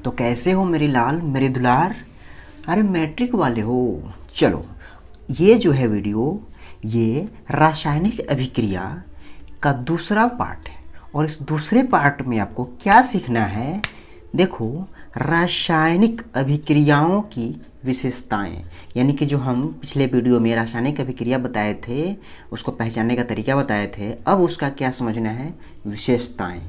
तो कैसे हो मेरी लाल मेरी दुलार। अरे मैट्रिक वाले हो। चलो, ये जो है वीडियो, ये रासायनिक अभिक्रिया का दूसरा पार्ट है। और इस दूसरे पार्ट में आपको क्या सीखना है, देखो, रासायनिक अभिक्रियाओं की विशेषताएं, यानी कि जो हम पिछले वीडियो में रासायनिक अभिक्रिया बताए थे, उसको पहचानने का तरीका बताए थे, अब उसका क्या समझना है, विशेषताएं।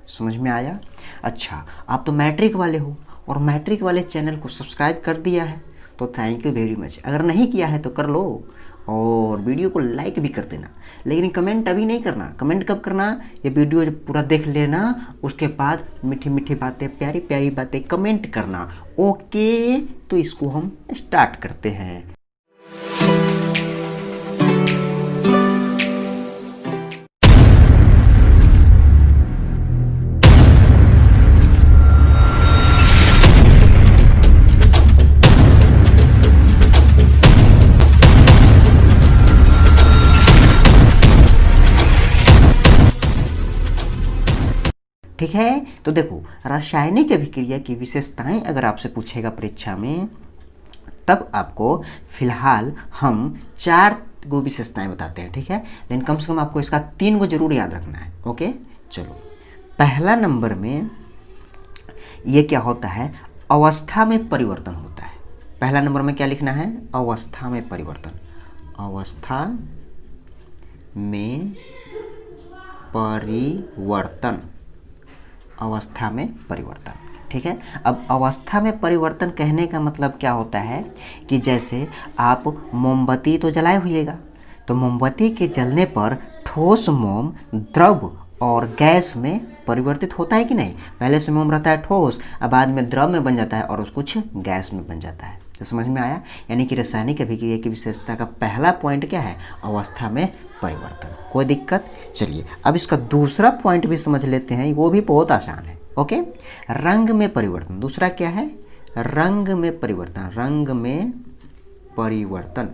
समझ में आया? अच्छा, आप तो मैट्रिक वाले हो और मैट्रिक वाले चैनल को सब्सक्राइब कर दिया है, तो थैंक यू वेरी मच। अगर नहीं किया है तो कर लो और वीडियो को लाइक भी कर देना, लेकिन कमेंट अभी नहीं करना। कमेंट कब करना, ये वीडियो जब पूरा देख लेना, उसके बाद मीठी मीठी बातें, प्यारी प्यारी बातें कमेंट करना। ओके, तो इसको हम स्टार्ट करते हैं। ठीक है, तो देखो, रासायनिक अभिक्रिया की विशेषताएं अगर आपसे पूछेगा परीक्षा में, तब आपको फिलहाल हम 4 गो विशेषताएं बताते हैं। ठीक है, लेकिन कम से कम आपको इसका 3 गो जरूर याद रखना है। ओके, चलो, पहला नंबर में ये क्या होता है, अवस्था में परिवर्तन होता है। पहला नंबर में क्या लिखना है, अवस्था में परिवर्तन। अवस्था में परिवर्तन। अवस्था में परिवर्तन। ठीक है, अब अवस्था में परिवर्तन कहने का मतलब क्या होता है कि जैसे आप मोमबत्ती तो जलाए होइएगा, तो मोमबत्ती के जलने पर ठोस मोम द्रव और गैस में परिवर्तित होता है कि नहीं। पहले से मोम रहता है ठोस, अब बाद में द्रव में बन जाता है और कुछ गैस में बन जाता है। तो समझ में आया? यानी कि रासायनिक अभिक्रिया की विशेषता का पहला पॉइंट क्या है, अवस्था में परिवर्तन। कोई दिक्कत? चलिए, अब इसका दूसरा पॉइंट भी समझ लेते हैं, वो भी बहुत आसान है। ओके, रंग में परिवर्तन। दूसरा क्या है, रंग में परिवर्तन। रंग में परिवर्तन।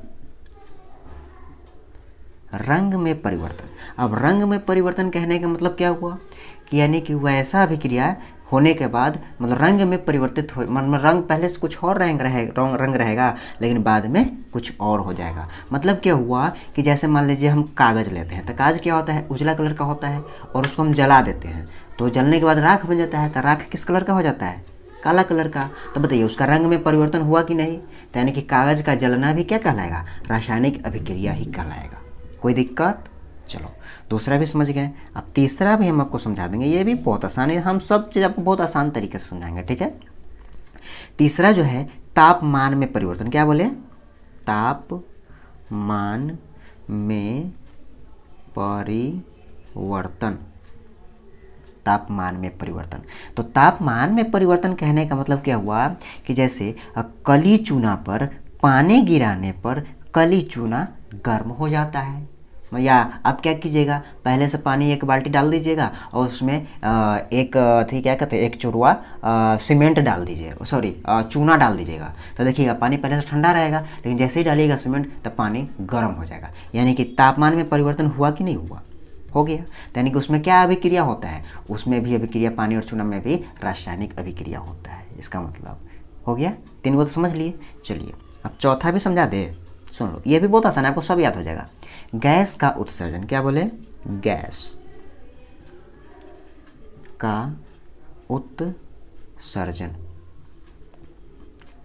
रंग में परिवर्तन। अब रंग में परिवर्तन कहने का मतलब क्या हुआ कि यानी कि वैसा अभिक्रिया होने के बाद, मतलब रंग में परिवर्तित हो, मतलब रंग पहले से कुछ और रंग रहेगा, लेकिन बाद में कुछ और हो जाएगा। मतलब क्या हुआ कि जैसे मान लीजिए हम कागज़ लेते हैं, तो कागज़ क्या होता है, उजला कलर का होता है, और उसको हम जला देते हैं, तो जलने के बाद राख बन जाता है। तो राख किस कलर का हो जाता है, काला कलर का। तो बताइए उसका रंग में परिवर्तन हुआ कि नहीं। तो यानी कि कागज़ का जलना भी क्या कहलाएगा, रासायनिक अभिक्रिया ही कहलाएगा। कोई दिक्कत? चलो, दूसरा भी समझ गए। अब तीसरा भी हम आपको समझा देंगे, ये भी बहुत आसान है, हम सब चीज़ आपको बहुत आसान तरीके से समझाएंगे। ठीक है, तीसरा जो है तापमान में परिवर्तन। क्या बोले, तापमान में परिवर्तन। तापमान में परिवर्तन। तो तापमान में परिवर्तन कहने का मतलब क्या हुआ कि जैसे कली चूना पर पानी गिराने पर कली चूना गर्म हो जाता है। या आप क्या कीजिएगा, पहले से पानी 1 बाल्टी डाल दीजिएगा और उसमें एक क्या कहते हैं, एक चुरवा सीमेंट डाल दीजिए, सॉरी चूना डाल दीजिएगा। तो देखिएगा पानी पहले से ठंडा रहेगा, लेकिन जैसे ही डालिएगा सीमेंट तब पानी गर्म हो जाएगा। यानी कि तापमान में परिवर्तन हुआ कि नहीं हुआ, हो गया। यानी कि उसमें क्या अभिक्रिया होता है, उसमें भी अभिक्रिया, पानी और चूना में भी रासायनिक अभिक्रिया होता है। इसका मतलब हो गया, 3 को तो समझ लिए। चलिए, अब चौथा भी समझा दे, सुन लो, ये भी बहुत आसान है, आपको सब याद हो जाएगा। गैस का उत्सर्जन। क्या बोले, गैस का उत्सर्जन।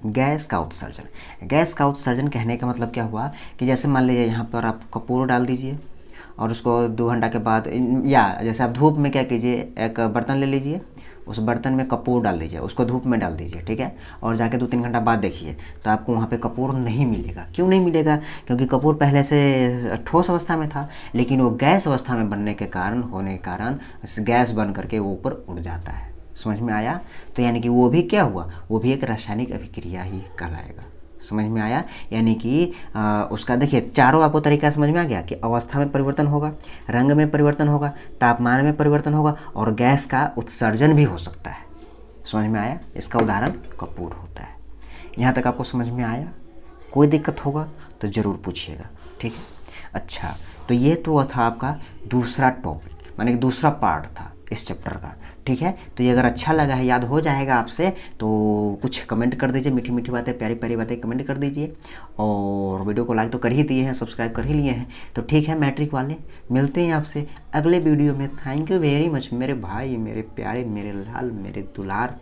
गैस का उत्सर्जन। गैस का उत्सर्जन कहने का मतलब क्या हुआ कि जैसे मान लीजिए यहाँ पर आप कपूर डाल दीजिए और उसको 2 घंटा के बाद, या जैसे आप धूप में क्या कीजिए, एक बर्तन ले लीजिए, उस बर्तन में कपूर डाल दीजिए, उसको धूप में डाल दीजिए। ठीक है, और जाके 2-3 घंटा बाद देखिए तो आपको वहाँ पे कपूर नहीं मिलेगा। क्यों नहीं मिलेगा, क्योंकि कपूर पहले से ठोस अवस्था में था, लेकिन वो गैस अवस्था में बनने के कारण गैस बन करके वो ऊपर उड़ जाता है। समझ में आया? तो यानी कि वो भी क्या हुआ, वो भी एक रासायनिक अभिक्रिया ही कहलाएगा। समझ में आया? यानी कि उसका देखिए चारों आपको तरीका समझ में आ गया कि अवस्था में परिवर्तन होगा, रंग में परिवर्तन होगा, तापमान में परिवर्तन होगा, और गैस का उत्सर्जन भी हो सकता है। समझ में आया? इसका उदाहरण कपूर होता है। यहाँ तक आपको समझ में आया? कोई दिक्कत होगा तो ज़रूर पूछिएगा। ठीक है, अच्छा, तो ये तो था आपका दूसरा टॉपिक, माने कि दूसरा पार्ट था इस चैप्टर का। ठीक है, तो ये अगर अच्छा लगा है, याद हो जाएगा आपसे, तो कुछ कमेंट कर दीजिए, मीठी मीठी बातें, प्यारी प्यारी बातें कमेंट कर दीजिए। और वीडियो को लाइक तो कर ही दिए हैं, सब्सक्राइब कर ही लिए हैं। तो ठीक है मैट्रिक वाले, मिलते हैं आपसे अगले वीडियो में। थैंक यू वेरी मच मेरे भाई, मेरे प्यारे, मेरे लाल, मेरे दुलार।